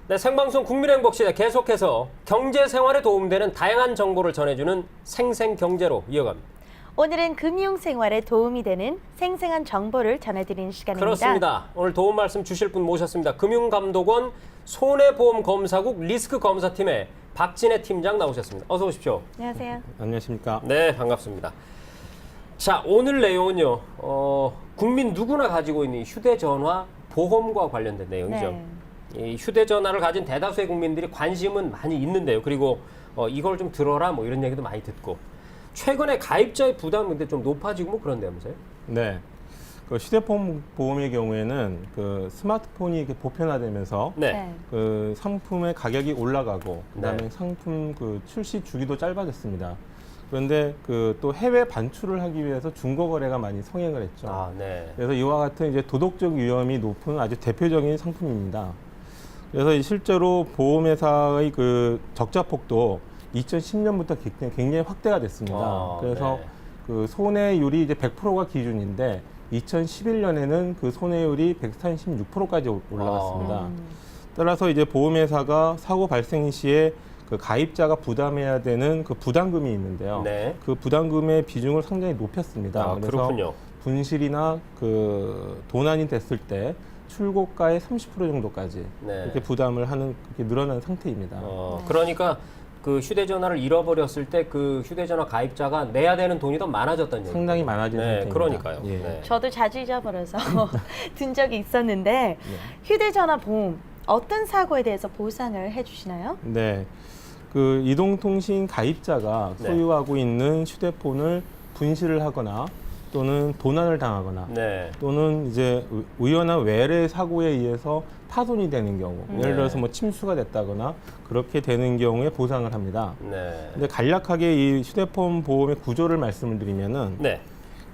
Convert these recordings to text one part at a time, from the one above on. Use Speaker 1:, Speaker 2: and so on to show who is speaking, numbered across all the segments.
Speaker 1: 네, 생방송 국민행복시대 계속해서 경제생활에 도움되는 다양한 정보를 전해주는 생생경제로 이어갑니다.
Speaker 2: 오늘은 금융생활에 도움이 되는 생생한 정보를 전해드리는 시간입니다.
Speaker 1: 그렇습니다. 오늘 도움 말씀 주실 분 모셨습니다. 금융감독원 손해보험검사국 리스크검사팀의 박진애 팀장 나오셨습니다. 어서 오십시오.
Speaker 2: 안녕하세요.
Speaker 3: 안녕하십니까.
Speaker 1: 네, 반갑습니다. 자, 오늘 내용은요. 국민 누구나 가지고 있는 휴대전화 보험과 관련된 내용이죠.
Speaker 2: 네.
Speaker 1: 이 휴대전화를 가진 대다수의 국민들이 관심은 많이 있는데요. 그리고 이걸 좀 들어라 뭐 이런 얘기도 많이 듣고 최근에 가입자의 부담이 근데 좀 높아지고 뭐 그런다면서요?
Speaker 3: 네. 그 휴대폰 보험의 경우에는 그 스마트폰이 이렇게 보편화되면서
Speaker 1: 네.
Speaker 3: 그 상품의 가격이 올라가고 그다음에
Speaker 1: 네.
Speaker 3: 상품 그 출시 주기도 짧아졌습니다. 그런데 그 또 해외 반출을 하기 위해서 중고 거래가 많이 성행을 했죠.
Speaker 1: 아, 네.
Speaker 3: 그래서 이와 같은 이제 도덕적 위험이 높은 아주 대표적인 상품입니다. 그래서 실제로 보험회사의 그 적자폭도 2010년부터 굉장히 확대가 됐습니다.
Speaker 1: 아,
Speaker 3: 그래서
Speaker 1: 네.
Speaker 3: 그 손해율이 이제 100%가 기준인데 2011년에는 그 손해율이 136%까지 올라갔습니다. 따라서 이제 보험회사가 사고 발생 시에 그 가입자가 부담해야 되는 그 부담금이 있는데요.
Speaker 1: 네.
Speaker 3: 그 부담금의 비중을 상당히 높였습니다.
Speaker 1: 아,
Speaker 3: 그래서
Speaker 1: 그렇군요.
Speaker 3: 분실이나 그 도난이 됐을 때 출고가의 30% 정도까지
Speaker 1: 네.
Speaker 3: 이렇게 부담을 하는 그렇게 늘어난 상태입니다.
Speaker 1: 그러니까 그 휴대전화를 잃어버렸을 때 그 휴대전화 가입자가 내야 되는 돈이 더 많아졌다는 얘기죠.
Speaker 3: 상당히 많아진
Speaker 1: 네,
Speaker 3: 상태입니다.
Speaker 1: 그러니까요.
Speaker 3: 예.
Speaker 1: 네.
Speaker 2: 저도 자주 잊어버려서 든 적이 있었는데 휴대전화 보험 어떤 사고에 대해서 보상을 해주시나요?
Speaker 3: 네. 그 이동통신 가입자가
Speaker 1: 네.
Speaker 3: 소유하고 있는 휴대폰을 분실을 하거나 또는 도난을 당하거나
Speaker 1: 네.
Speaker 3: 또는 이제 우연한 외래 사고에 의해서 파손이 되는 경우, 예를 들어서 뭐 침수가 됐다거나 그렇게 되는 경우에 보상을 합니다.
Speaker 1: 네.
Speaker 3: 근데 간략하게 이 휴대폰 보험의 구조를 말씀을 드리면은
Speaker 1: 네.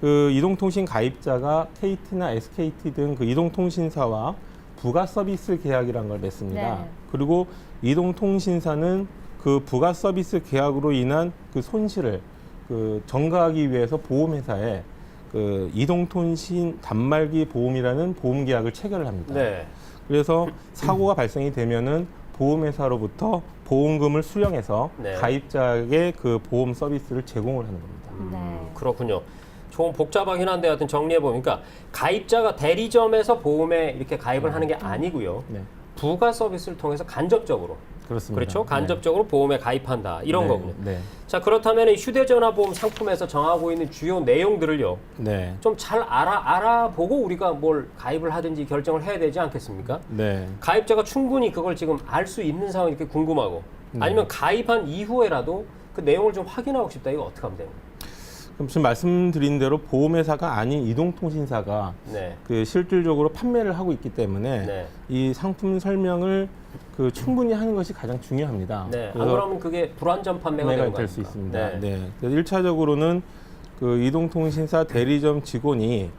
Speaker 3: 그 이동통신 가입자가 KT나 SKT 등 그 이동통신사와 부가 서비스 계약이라는 걸 맺습니다.
Speaker 2: 네.
Speaker 3: 그리고 이동통신사는 그 부가 서비스 계약으로 인한 그 손실을 그 전가하기 위해서 보험회사에 그 이동통신 단말기 보험이라는 보험 계약을 체결을 합니다.
Speaker 1: 네.
Speaker 3: 그래서 사고가 발생이 되면은 보험회사로부터 보험금을 수령해서
Speaker 1: 네.
Speaker 3: 가입자에게 그 보험 서비스를 제공을 하는 겁니다.
Speaker 2: 네.
Speaker 1: 그렇군요. 조금 복잡하긴 한데 하여튼 정리해 보니까 가입자가 대리점에서 보험에 이렇게 가입을 하는 게 아니고요.
Speaker 3: 네,
Speaker 1: 부가 서비스를 통해서 간접적으로
Speaker 3: 그렇습니다.
Speaker 1: 그렇죠. 간접적으로 보험에 가입한다. 이런
Speaker 3: 네,
Speaker 1: 거군요.
Speaker 3: 네,
Speaker 1: 자, 그렇다면 이 휴대전화 보험 상품에서 정하고 있는 주요 내용들을요.
Speaker 3: 네,
Speaker 1: 좀 잘 알아보고 우리가 뭘 가입을 하든지 결정을 해야 되지 않겠습니까?
Speaker 3: 네.
Speaker 1: 가입자가 충분히 그걸 지금 알 수 있는 상황이 이렇게 궁금하고 아니면 가입한 이후에라도 그 내용을 좀 확인하고 싶다. 이거 어떻게 하면 됩니까?
Speaker 3: 그럼 지금 말씀드린 대로 보험회사가 아닌 이동통신사가
Speaker 1: 네.
Speaker 3: 그 실질적으로 판매를 하고 있기 때문에
Speaker 1: 네.
Speaker 3: 이 상품 설명을 그 충분히 하는 것이 가장 중요합니다.
Speaker 1: 네. 안
Speaker 3: 그래서
Speaker 1: 그러면 그게 불완전 판매가 되는 거
Speaker 3: 될 수
Speaker 1: 아닙니까?
Speaker 3: 있습니다.
Speaker 1: 네.
Speaker 3: 네. 그래서 1차적으로는 그 이동통신사 대리점 직원이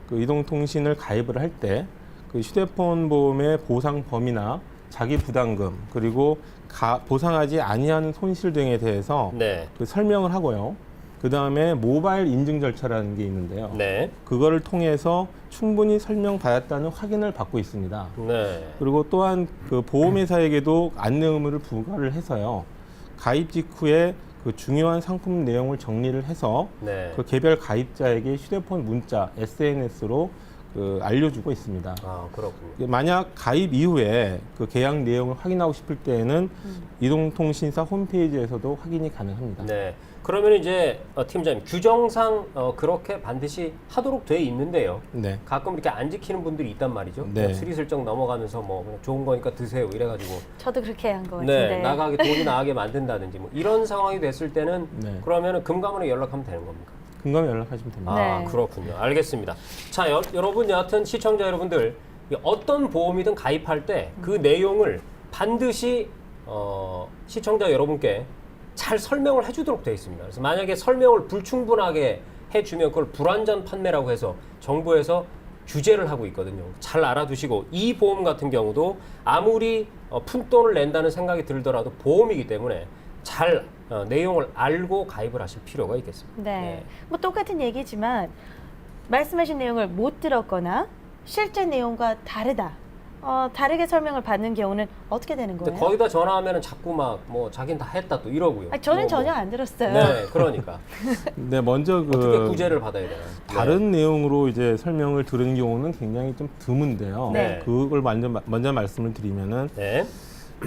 Speaker 3: 그 이동통신을 가입을 할 때 그 휴대폰 보험의 보상 범위나 자기 부담금 그리고 보상하지 아니하는 손실 등에 대해서
Speaker 1: 네.
Speaker 3: 그 설명을 하고요. 그 다음에 모바일 인증 절차라는 게 있는데요.
Speaker 1: 네.
Speaker 3: 그거를 통해서 충분히 설명받았다는 확인을 받고 있습니다.
Speaker 1: 네.
Speaker 3: 그리고 또한 그 보험회사에게도 안내 의무를 부과를 해서요. 가입 직후에 그 중요한 상품 내용을 정리를 해서
Speaker 1: 네.
Speaker 3: 그 개별 가입자에게 휴대폰 문자, SNS로 그 알려주고 있습니다.
Speaker 1: 아, 그렇군요.
Speaker 3: 만약 가입 이후에 그 계약 내용을 확인하고 싶을 때에는 이동통신사 홈페이지에서도 확인이 가능합니다.
Speaker 1: 네. 그러면 이제 팀장님 규정상 그렇게 반드시 하도록 돼 있는데요.
Speaker 3: 네.
Speaker 1: 가끔 이렇게 안 지키는 분들이 있단 말이죠.
Speaker 3: 네.
Speaker 1: 그냥 스리슬쩍 넘어가면서 뭐 그냥 좋은 거니까 드세요 이래가지고
Speaker 2: 저도 그렇게 한 것 같은데.
Speaker 1: 네, 나가게 돈이 나가게 만든다든지 뭐 이런 상황이 됐을 때는
Speaker 3: 네.
Speaker 1: 그러면은 금감원에 연락하면 되는 겁니까?
Speaker 3: 금감에 연락하시면 됩니다.
Speaker 1: 아,
Speaker 2: 네.
Speaker 1: 그렇군요. 알겠습니다. 자, 여러분 여하튼 시청자 여러분들 어떤 보험이든 가입할 때 그 내용을 반드시 시청자 여러분께 잘 설명을 해주도록 되어 있습니다. 그래서 만약에 설명을 불충분하게 해주면 그걸 불완전 판매라고 해서 정부에서 규제를 하고 있거든요. 잘 알아두시고 이 보험 같은 경우도 아무리 푼돈을 낸다는 생각이 들더라도 보험이기 때문에 잘 내용을 알고 가입을 하실 필요가 있겠습니다.
Speaker 2: 네. 뭐 똑같은 얘기지만 말씀하신 내용을 못 들었거나 실제 내용과 다르다. 다르게 설명을 받는 경우는 어떻게 되는
Speaker 1: 근데
Speaker 2: 거예요?
Speaker 1: 거기다 전화하면은 자꾸 막 뭐 자기는 다 했다 또 이러고요.
Speaker 2: 저는
Speaker 1: 뭐,
Speaker 2: 전혀 안 들었어요.
Speaker 1: 네, 그러니까
Speaker 3: 네, 먼저
Speaker 1: 어떻게 구제를 받아야 되나요?
Speaker 3: 다른 내용으로 이제 설명을 들은 경우는 굉장히 좀 드문데요.
Speaker 1: 네.
Speaker 3: 그걸 먼저 말씀을 드리면은
Speaker 1: 네.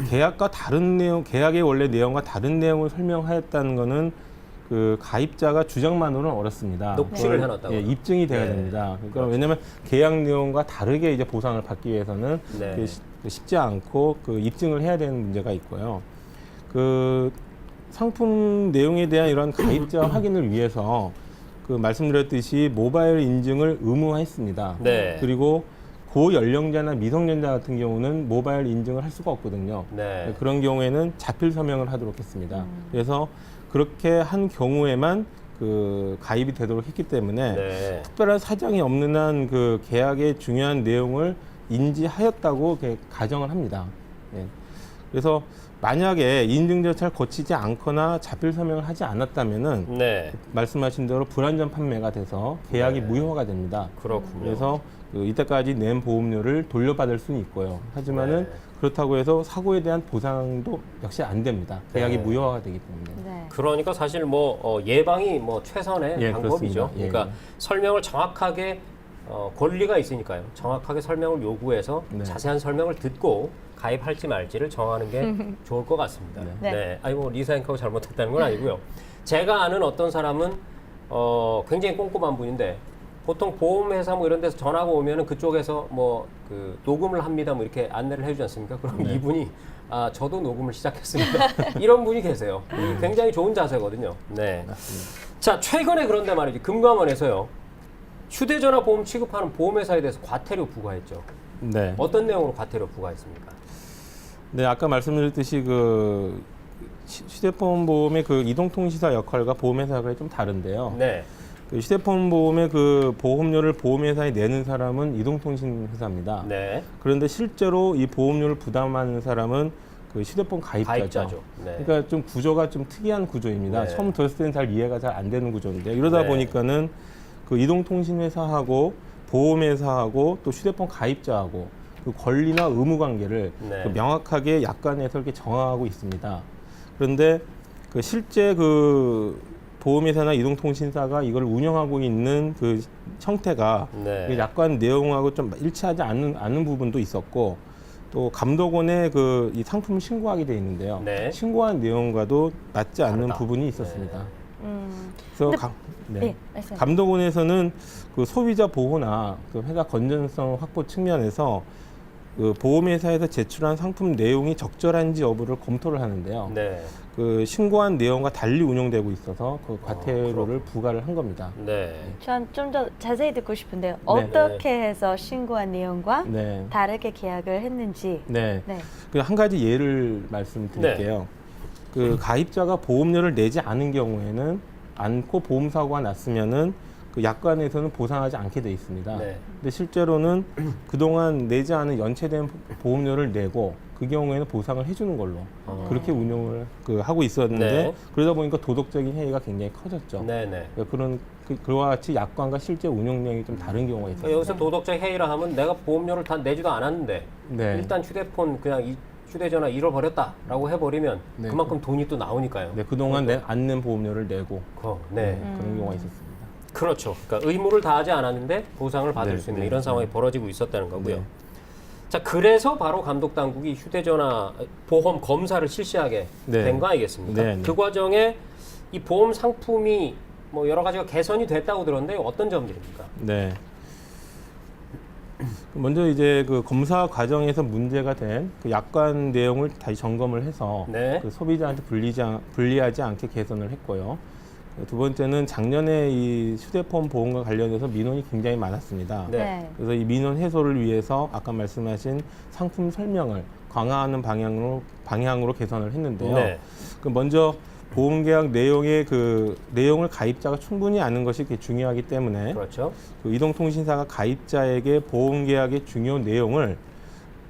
Speaker 3: 계약과 다른 내용, 계약의 원래 내용과 다른 내용을 설명하였다는 거는 그 가입자가 주장만으로는 어렵습니다.
Speaker 1: 녹취를
Speaker 3: 그걸,
Speaker 1: 해놨다고요?
Speaker 3: 예, 입증이 돼야
Speaker 1: 네.
Speaker 3: 됩니다. 그러니까
Speaker 1: 그렇죠.
Speaker 3: 왜냐하면 계약 내용과 다르게 이제 보상을 받기 위해서는
Speaker 1: 네.
Speaker 3: 그게 쉽지 않고 그 입증을 해야 되는 문제가 있고요. 그 상품 내용에 대한 이런 가입자 확인을 위해서 그 말씀드렸듯이 모바일 인증을 의무화했습니다.
Speaker 1: 네.
Speaker 3: 그리고 고연령자나 미성년자 같은 경우는 모바일 인증을 할 수가 없거든요.
Speaker 1: 네.
Speaker 3: 그런 경우에는 자필 서명을 하도록 했습니다. 그래서 그렇게 한 경우에만 그 가입이 되도록 했기 때문에
Speaker 1: 네.
Speaker 3: 특별한 사정이 없는 한 그 계약의 중요한 내용을 인지하였다고 이렇게 가정을 합니다. 예. 그래서 만약에 인증 절차를 거치지 않거나 자필 서명을 하지 않았다면은
Speaker 1: 네.
Speaker 3: 말씀하신 대로 불완전 판매가 돼서 계약이
Speaker 1: 네.
Speaker 3: 무효화가 됩니다.
Speaker 1: 그렇군요.
Speaker 3: 그래서 그 이때까지 낸 보험료를 돌려받을 수는 있고요. 하지만은
Speaker 1: 네.
Speaker 3: 그렇다고 해서 사고에 대한 보상도 역시 안 됩니다. 계약이
Speaker 1: 네.
Speaker 3: 무효화가 되기 때문에.
Speaker 2: 네.
Speaker 1: 그러니까 사실 뭐 예방이 뭐 최선의
Speaker 3: 예,
Speaker 1: 방법이죠.
Speaker 3: 그렇습니다. 예,
Speaker 1: 그러니까
Speaker 3: 예.
Speaker 1: 설명을 정확하게 권리가 있으니까요. 정확하게 설명을 요구해서
Speaker 3: 네.
Speaker 1: 자세한 설명을 듣고 가입할지 말지를 정하는 게 좋을 것 같습니다.
Speaker 2: 네.
Speaker 1: 네. 아니 뭐 리사 앵커가 잘못했다는 건 아니고요. 제가 아는 어떤 사람은 굉장히 꼼꼼한 분인데 보통 보험회사 뭐 이런 데서 전화가 오면은 그쪽에서 뭐 그 녹음을 합니다 뭐 이렇게 안내를 해주지 않습니까? 그럼
Speaker 3: 네.
Speaker 1: 이분이 저도 녹음을 시작했습니다. 이런 분이 계세요. 굉장히 좋은 자세거든요. 네. 자, 최근에 그런데 말이지 금감원에서요 휴대전화 보험 취급하는 보험회사에 대해서 과태료 부과했죠.
Speaker 3: 네.
Speaker 1: 어떤 내용으로 과태료 부과했습니까?
Speaker 3: 네, 아까 말씀드렸듯이 그 휴대폰 보험의 그 이동통신사 역할과 보험회사가 좀 다른데요.
Speaker 1: 네.
Speaker 3: 그 휴대폰 보험의 그 보험료를 보험회사에 내는 사람은 이동통신 회사입니다.
Speaker 1: 네.
Speaker 3: 그런데 실제로 이 보험료를 부담하는 사람은 그 휴대폰 가입자죠.
Speaker 1: 가입자죠. 네.
Speaker 3: 그러니까 좀 구조가 좀 특이한 구조입니다.
Speaker 1: 네.
Speaker 3: 처음 들었을 때는 잘 이해가 잘 안 되는 구조인데 이러다
Speaker 1: 네.
Speaker 3: 보니까는 그 이동통신 회사하고 보험회사하고 또 휴대폰 가입자하고 그 권리나 의무 관계를
Speaker 1: 네.
Speaker 3: 그 명확하게 약관에서 이렇게 정하고 있습니다. 그런데 그 실제 그 보험회사나 이동통신사가 이걸 운영하고 있는 그 형태가
Speaker 1: 네.
Speaker 3: 그 약관 내용하고 좀 일치하지 않는 부분도 있었고 또 감독원에 그 이 상품을 신고하게 돼 있는데요.
Speaker 1: 네.
Speaker 3: 신고한 내용과도 맞지 않는
Speaker 1: 다르다.
Speaker 3: 부분이 있었습니다. 그래서
Speaker 2: 근데-
Speaker 3: 네.
Speaker 2: 말씀해.
Speaker 3: 감독원에서는 그 소비자 보호나 그 회사 건전성 확보 측면에서 그 보험회사에서 제출한 상품 내용이 적절한지 여부를 검토를 하는데요.
Speaker 1: 네.
Speaker 3: 그 신고한 내용과 달리 운영되고 있어서 그 과태료를
Speaker 1: 그렇군요.
Speaker 3: 부과를 한 겁니다.
Speaker 1: 네.
Speaker 2: 전 좀 더 자세히 듣고 싶은데요. 어떻게 해서 신고한 내용과
Speaker 3: 네.
Speaker 2: 다르게 계약을 했는지.
Speaker 3: 네.
Speaker 2: 네.
Speaker 3: 그 한 가지 예를 말씀드릴게요. 그 가입자가 보험료를 내지 않은 경우에는 않고 보험 사고가 났으면은 그 약관에서는 보상하지 않게 돼 있습니다.
Speaker 1: 네.
Speaker 3: 근데 실제로는 그동안 내지 않은 연체된 보험료를 내고 그 경우에는 보상을 해주는 걸로 그렇게 운영을 하고 있었는데
Speaker 1: 네.
Speaker 3: 그러다 보니까 도덕적인 해이가 굉장히 커졌죠.
Speaker 1: 네네.
Speaker 3: 그러니까 그와 같이 약관과 실제 운영 내용이 좀 다른 경우가 있어요.
Speaker 1: 여기서 도덕적 해이라 하면 내가 보험료를 다 내지도 않았는데
Speaker 3: 네.
Speaker 1: 일단 휴대폰 그냥 휴대전화 잃어버렸다라고 해버리면
Speaker 3: 네.
Speaker 1: 그만큼 돈이 또 나오니까요.
Speaker 3: 네, 그동안 안 낸 보험료를 내고
Speaker 1: 네.
Speaker 3: 그런 경우가 있었습니다.
Speaker 1: 그렇죠. 그러니까 의무를 다하지 않았는데 보상을 받을
Speaker 3: 네,
Speaker 1: 수 있는
Speaker 3: 네,
Speaker 1: 이런
Speaker 3: 네.
Speaker 1: 상황이 벌어지고 있었다는 거고요.
Speaker 3: 네.
Speaker 1: 자, 그래서 바로 감독 당국이 휴대전화 보험 검사를 실시하게
Speaker 3: 네.
Speaker 1: 된 거 아니겠습니까?
Speaker 3: 네, 네.
Speaker 1: 그 과정에 이 보험 상품이 뭐 여러 가지가 개선이 됐다고 들었는데 어떤 점들입니까?
Speaker 3: 네. 먼저 이제 그 검사 과정에서 문제가 된 그 약관 내용을 다시 점검을 해서
Speaker 1: 네.
Speaker 3: 그 소비자한테 불리하지 않게 개선을 했고요. 두 번째는 작년에 이 휴대폰 보험과 관련해서 민원이 굉장히 많았습니다.
Speaker 1: 네.
Speaker 3: 그래서 이 민원 해소를 위해서 아까 말씀하신 상품 설명을 강화하는 방향으로 개선을 했는데요.
Speaker 1: 네.
Speaker 3: 그 먼저 보험계약 내용의 그 내용을 가입자가 충분히 아는 것이 중요하기 때문에
Speaker 1: 그렇죠.
Speaker 3: 그 이동통신사가 가입자에게 보험계약의 중요 내용을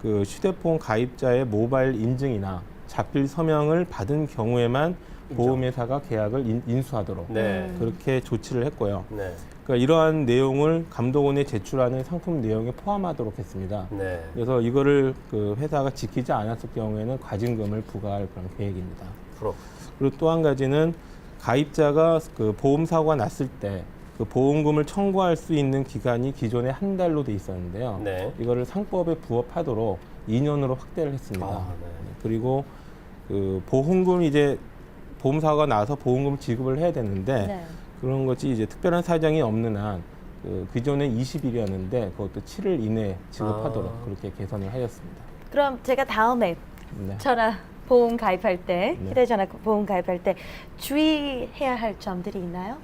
Speaker 3: 그 휴대폰 가입자의 모바일 인증이나 자필 서명을 받은 경우에만 보험회사가 계약을 인수하도록
Speaker 1: 네.
Speaker 3: 그렇게 조치를 했고요.
Speaker 1: 네.
Speaker 3: 그러니까 이러한 내용을 감독원에 제출하는 상품 내용에 포함하도록 했습니다.
Speaker 1: 네.
Speaker 3: 그래서 이거를 그 회사가 지키지 않았을 경우에는 과징금을 부과할 그런 계획입니다.
Speaker 1: 프로.
Speaker 3: 그리고 또 한 가지는 가입자가 그 보험 사고가 났을 때 그 보험금을 청구할 수 있는 기간이 기존에 한 달로 돼 있었는데요.
Speaker 1: 네.
Speaker 3: 이거를 상법에 부합하도록 2년으로 확대를 했습니다.
Speaker 1: 아, 네.
Speaker 3: 그리고 그 보험금 이제 보험 사고가 나서 보험금 지급을 해야 되는데
Speaker 2: 네.
Speaker 3: 그런 것이 이제 특별한 사정이 없는 한 그 기존에 20일이었는데 그것도 7일 이내에 지급하도록 그렇게 개선을 하였습니다.
Speaker 2: 그럼 제가 다음에
Speaker 3: 네.
Speaker 2: 전화 보험 가입할 때,
Speaker 3: 네.
Speaker 2: 휴대전화 보험 가입할 때 주의해야 할 점들이 있나요?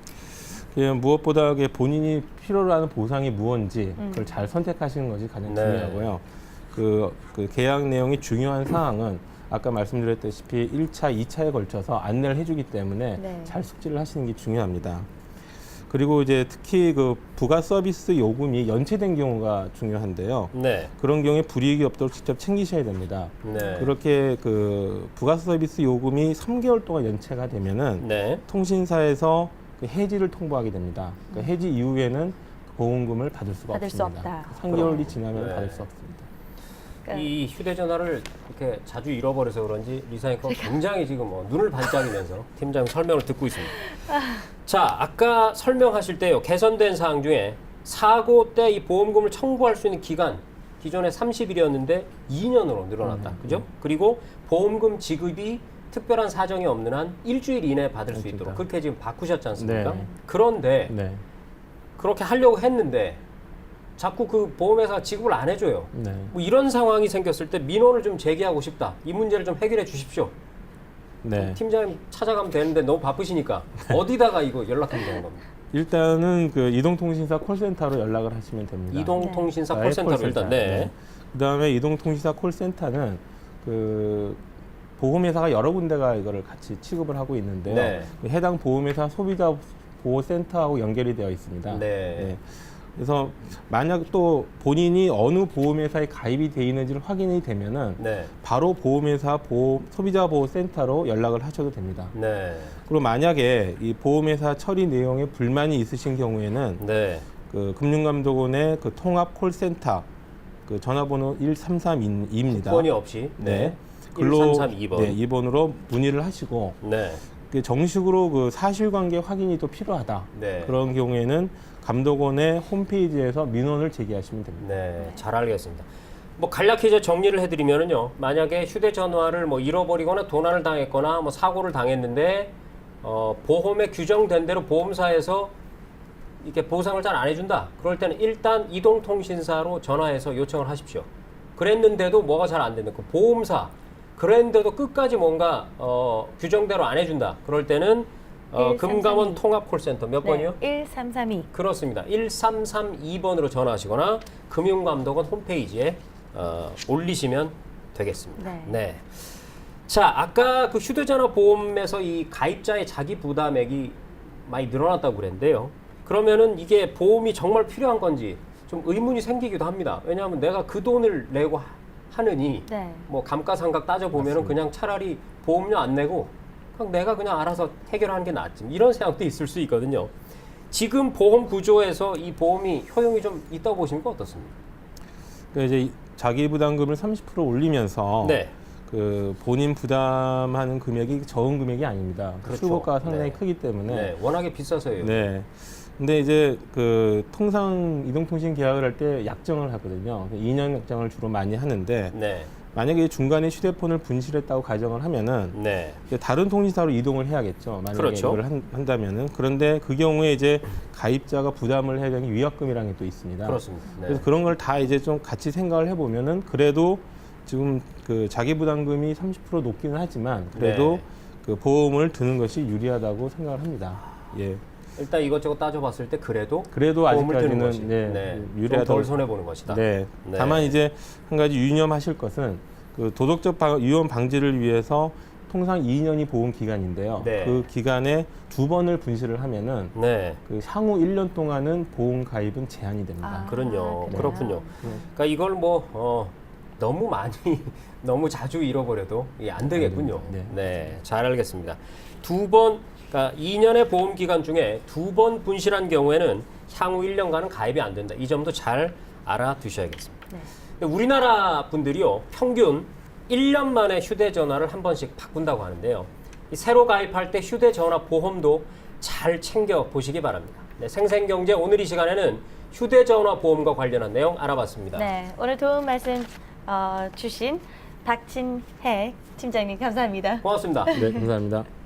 Speaker 3: 그냥 무엇보다 본인이 필요로 하는 보상이 무엇인지 그걸 잘 선택하시는 것이 가장
Speaker 1: 네.
Speaker 3: 중요하고요. 그 계약 내용이 중요한 사항은 아까 말씀드렸다시피 1차, 2차에 걸쳐서 안내를 해주기 때문에
Speaker 2: 네.
Speaker 3: 잘 숙지를 하시는 게 중요합니다. 그리고 이제 특히 그 부가 서비스 요금이 연체된 경우가 중요한데요.
Speaker 1: 네.
Speaker 3: 그런 경우에 불이익이 없도록 직접 챙기셔야 됩니다.
Speaker 1: 네.
Speaker 3: 그렇게 그 부가 서비스 요금이 3개월 동안 연체가 되면은
Speaker 1: 네.
Speaker 3: 통신사에서 그 해지를 통보하게 됩니다. 그 해지 이후에는 보험금을 받을 수가
Speaker 2: 받을 수
Speaker 3: 없습니다.
Speaker 2: 없다.
Speaker 3: 3개월이 지나면
Speaker 1: 네.
Speaker 3: 받을 수 없습니다.
Speaker 2: 그러니까
Speaker 1: 이 휴대전화를 이렇게 자주 잃어버려서 그런지 리사이커 굉장히 지금 눈을 반짝이면서 팀장님 설명을 듣고 있습니다. 자, 아까 설명하실 때요. 개선된 사항 중에 사고 때 이 보험금을 청구할 수 있는 기간 기존에 30일이었는데 2년으로 늘어났다. 그죠? 그리고 보험금 지급이 특별한 사정이 없는 한 일주일 이내에 받을 수 있도록 그렇게 지금 바꾸셨지 않습니까?
Speaker 3: 네.
Speaker 1: 그런데
Speaker 3: 네.
Speaker 1: 그렇게 하려고 했는데 자꾸 그 보험회사가 지급을 안 해줘요.
Speaker 3: 네.
Speaker 1: 뭐 이런 상황이 생겼을 때 민원을 좀 제기하고 싶다. 이 문제를 좀 해결해 주십시오.
Speaker 3: 네.
Speaker 1: 팀장님 찾아가면 되는데 너무 바쁘시니까 어디다가 이거 연락하면 되는 겁니다.
Speaker 3: 일단은 그 이동통신사 콜센터로 연락을 하시면 됩니다.
Speaker 1: 이동통신사
Speaker 3: 네.
Speaker 1: 콜센터로
Speaker 3: 콜센터.
Speaker 1: 일단 네.
Speaker 3: 그다음에 이동통신사 콜센터는 그 보험회사가 여러 군데가 이거를 같이 취급을 하고 있는데요.
Speaker 1: 네.
Speaker 3: 해당 보험회사 소비자 보호센터하고 연결이 되어 있습니다.
Speaker 1: 네.
Speaker 3: 그래서 만약 또 본인이 어느 보험회사에 가입이 되어 있는지를 확인이 되면은
Speaker 1: 네.
Speaker 3: 바로 보험회사 소비자 보호센터로 연락을 하셔도 됩니다.
Speaker 1: 네.
Speaker 3: 그리고 만약에 이 보험회사 처리 내용에 불만이 있으신 경우에는
Speaker 1: 네.
Speaker 3: 그 금융감독원의 그 통합 콜센터 그 전화번호 1332입니다.
Speaker 1: 번이 없이
Speaker 3: 네.
Speaker 1: 1332번.
Speaker 3: 네, 2번으로 문의를 하시고
Speaker 1: 네.
Speaker 3: 그 정식으로 그 사실관계 확인이 또 필요하다.
Speaker 1: 네.
Speaker 3: 그런 경우에는 감독원의 홈페이지에서 민원을 제기하시면 됩니다.
Speaker 1: 네, 잘 알겠습니다. 뭐 간략히 이제 정리를 해드리면은요, 만약에 휴대전화를 뭐 잃어버리거나 도난을 당했거나 뭐 사고를 당했는데 보험에 규정된 대로 보험사에서 이렇게 보상을 잘 안 해준다. 그럴 때는 일단 이동통신사로 전화해서 요청을 하십시오. 그랬는데도 뭐가 잘 안 되는 그 보험사 그랬는데도 끝까지 뭔가 규정대로 안 해준다. 그럴 때는
Speaker 2: 1332.
Speaker 1: 금감원 통합 콜센터 몇 번이요?
Speaker 2: 1332.
Speaker 1: 그렇습니다. 1332번으로 전화하시거나 금융감독원 홈페이지에 올리시면 되겠습니다.
Speaker 2: 네.
Speaker 1: 자, 아까 그 휴대전화 보험에서 이 가입자의 자기 부담액이 많이 늘어났다고 그랬는데요. 그러면은 이게 보험이 정말 필요한 건지 좀 의문이 생기기도 합니다. 왜냐하면 내가 그 돈을 내고 하느니
Speaker 2: 네.
Speaker 1: 뭐 감가상각 따져보면은 그냥 차라리 보험료 안 내고 그냥 내가 그냥 알아서 해결하는 게 낫지. 이런 생각도 있을 수 있거든요. 지금 보험 구조에서 이 보험이 효용이 좀 있다고 보시니까 어떻습니까?
Speaker 3: 그러니까 이제 자기 부담금을 30% 올리면서
Speaker 1: 네.
Speaker 3: 그 본인 부담하는 금액이 적은 금액이 아닙니다.
Speaker 1: 그렇죠.
Speaker 3: 출고가가 상당히
Speaker 1: 네.
Speaker 3: 크기 때문에.
Speaker 1: 네, 워낙에 비싸서요.
Speaker 3: 네. 근데 이제 그 통상 이동통신 계약을 할 때 약정을 하거든요. 2년 약정을 주로 많이 하는데
Speaker 1: 네.
Speaker 3: 만약에 중간에 휴대폰을 분실했다고 가정을 하면은
Speaker 1: 네.
Speaker 3: 이제 다른 통신사로 이동을 해야겠죠. 만약에
Speaker 1: 그렇죠.
Speaker 3: 이걸 한다면은 그런데 그 경우에 이제 가입자가 부담을 해야 되는 위약금이라는 게 또 있습니다.
Speaker 1: 그렇습니다. 네.
Speaker 3: 그래서 그런 걸 다 이제 좀 같이 생각을 해보면은 그래도 지금 그 자기 부담금이 30% 높기는 하지만 그래도
Speaker 1: 네.
Speaker 3: 그 보험을 드는 것이 유리하다고 생각을 합니다. 예.
Speaker 1: 일단 이것저것 따져봤을 때 그래도
Speaker 3: 그래도
Speaker 1: 보험을 드는 것이
Speaker 3: 아직까지는 네,
Speaker 1: 좀 덜 손해 보는 것이다.
Speaker 3: 네.
Speaker 1: 네.
Speaker 3: 다만 이제 한 가지 유념하실 것은 그 도덕적 위험 방지를 위해서 통상 2년이 보험 기간인데요.
Speaker 1: 네.
Speaker 3: 그 기간에 2번을 분실을 하면은
Speaker 1: 네.
Speaker 3: 그 향후 1년 동안은 보험 가입은 제한이 됩니다.
Speaker 1: 그렇군요.
Speaker 2: 그래요?
Speaker 1: 그렇군요.
Speaker 3: 네.
Speaker 1: 그러니까 이걸 뭐 너무 많이 너무 자주 잃어버려도 이게 안 되겠군요.
Speaker 3: 네.
Speaker 1: 네, 잘 알겠습니다. 그러니까 2년의 보험 기간 중에 2번 분실한 경우에는 향후 1년간은 가입이 안 된다. 이 점도 잘 알아두셔야겠습니다.
Speaker 2: 네.
Speaker 1: 근데 우리나라 분들이요, 평균 1년 만에 휴대전화를 한 번씩 바꾼다고 하는데요. 이 새로 가입할 때 휴대전화 보험도 잘 챙겨 보시기 바랍니다. 네, 생생경제 오늘 이 시간에는 휴대전화 보험과 관련한 내용 알아봤습니다.
Speaker 2: 네, 오늘 도움 말씀 주신 박진혜 팀장님 감사합니다.
Speaker 1: 고맙습니다.
Speaker 3: 네, 감사합니다.